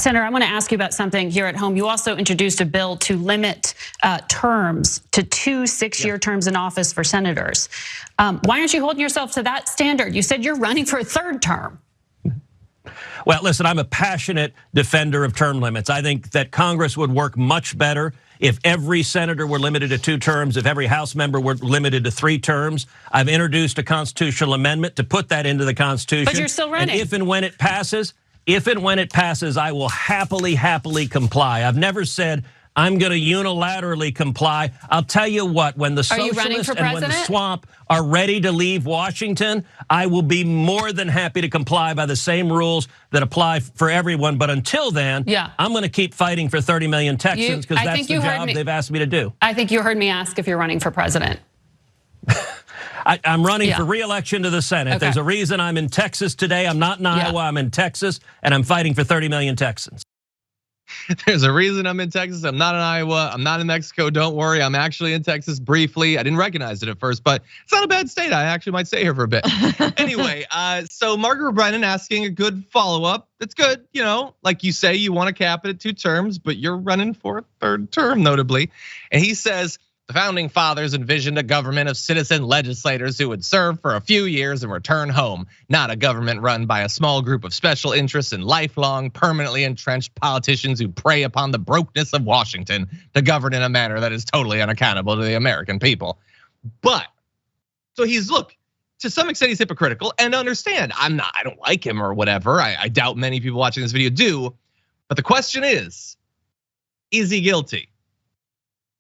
Senator, I want to ask you about something here at home. You also introduced a bill to limit terms to 2 6-year terms in office for senators. Why aren't you holding yourself to that standard? You said you're running for a 3rd term. Well, listen, I'm a passionate defender of term limits. I think that Congress would work much better if every senator were limited to 2 terms, if every House member were limited to 3 terms. I've introduced a constitutional amendment to put that into the Constitution. But you're still running. And if and when it passes, I will happily comply. I've never said I'm going to unilaterally comply. I'll tell you what, when the socialists and when the swamp are ready to leave Washington, I will be more than happy to comply by the same rules that apply for everyone. But until then, I'm going to keep fighting for 30 million Texans because that's the job they've asked me to do. I think you heard me ask if you're running for president. I'm running for re-election to the Senate. Okay. There's a reason I'm in Texas today. I'm not in Iowa, I'm in Texas, and I'm fighting for 30 million Texans. There's a reason I'm in Texas. I'm not in Iowa. I'm not in Mexico. Don't worry. I'm actually in Texas briefly. I didn't recognize it at first, but it's not a bad state. I actually might stay here for a bit. Anyway, so Margaret Brennan asking a good follow-up. It's good, you know, like you say, you want to cap it at 2 terms, but you're running for a 3rd term, notably. And he says, the founding fathers envisioned a government of citizen legislators who would serve for a few years and return home, not a government run by a small group of special interests and lifelong, permanently entrenched politicians who prey upon the brokenness of Washington to govern in a manner that is totally unaccountable to the American people. But, so look, to some extent he's hypocritical, and understand, I don't like him or whatever. I doubt many people watching this video do. But the question is he guilty?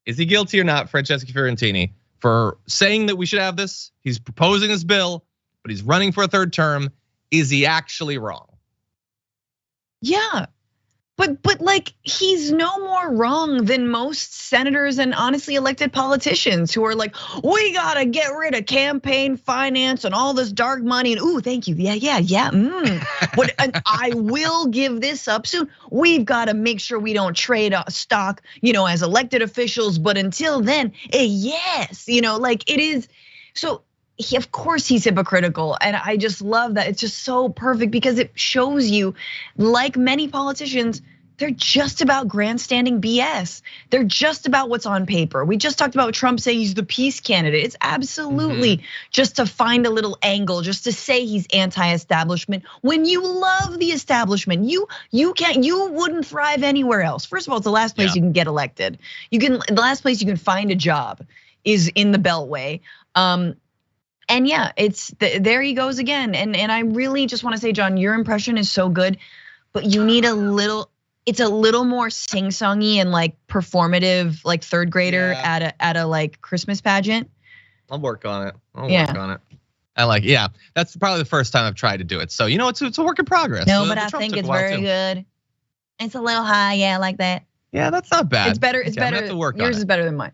Is he guilty or not, Francesca Fiorentini, for saying that we should have this? He's proposing this bill, but he's running for a 3rd term. Is he actually wrong? Yeah, but like he's no more wrong than most senators and honestly elected politicians who are like, we gotta get rid of campaign finance and all this dark money. And ooh, thank you, yeah. But and I will give this up soon. We've got to make sure we don't trade stock, as elected officials. But until then, yes, like it is. So of course he's hypocritical, and I just love that. It's just so perfect because it shows you, like many politicians, they're just about grandstanding BS. They're just about what's on paper. We just talked about Trump saying he's the peace candidate. It's absolutely just to find a little angle, just to say he's anti-establishment when you love the establishment. You wouldn't thrive anywhere else. First of all, it's the last place you can get elected. The last place you can find a job is in the Beltway. And yeah, there he goes again. And I really just want to say, John, your impression is so good, but you need it's a little more sing-songy and like performative, like 3rd grader at a like Christmas pageant. I'll work on it. Work on it. I like, that's probably the first time I've tried to do it. So, it's a work in progress. No, but I think it's very good. It's a little high, I like that. Yeah, that's not bad. It's better, yours is better than mine.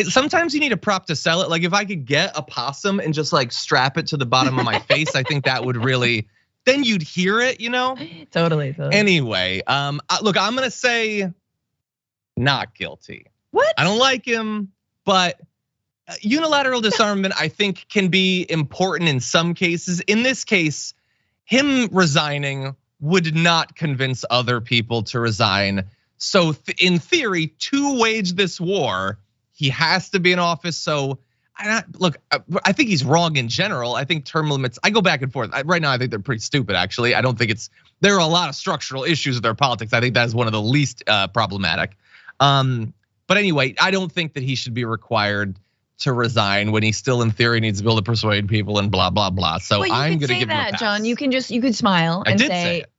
Sometimes you need a prop to sell it. Like if I could get a possum and just like strap it to the bottom of my face, I think that would really, then you'd hear it, Totally. Anyway, look, I'm gonna say not guilty. What? I don't like him, but unilateral disarmament I think can be important in some cases. In this case, him resigning would not convince other people to resign. So in theory, to wage this war, he has to be in office. So look, I think he's wrong in general. I think term limits, I go back and forth. Right now, I think they're pretty stupid, actually. I don't think there are a lot of structural issues with their politics. I think that is one of the least problematic. But anyway, I don't think that he should be required to resign when he still in theory needs to be able to persuade people and blah, blah, blah. So I'm gonna give him a pass. John, you could smile and say it.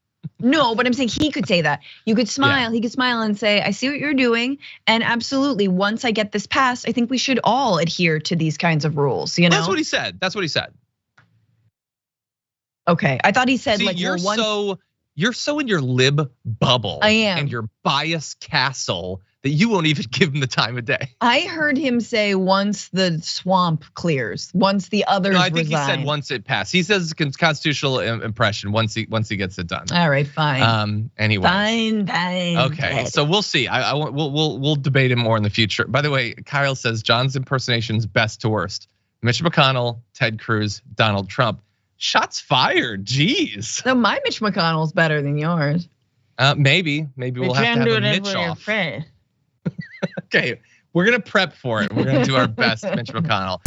No, but I'm saying he could say that. You could smile, he could smile and say, I see what you're doing. And absolutely, once I get this passed, I think we should all adhere to these kinds of rules, That's what he said, Okay, I thought he said like you're so in your lib bubble. I am. And your bias castle that you won't even give him the time of day. I heard him say once the swamp clears, once the others resign. I think he said once it passed. He says constitutional impression once he gets it done. All right, fine. Anyway. Fine. Okay, so we'll see. We'll debate him more in the future. By the way, Kyle says John's impersonations best to worst. Mitch McConnell, Ted Cruz, Donald Trump. Shots fired. Jeez. So my Mitch McConnell's better than yours. Maybe we'll have to have a Mitch off. Okay, we're gonna prep for it. We're gonna do our best, Mitch McConnell.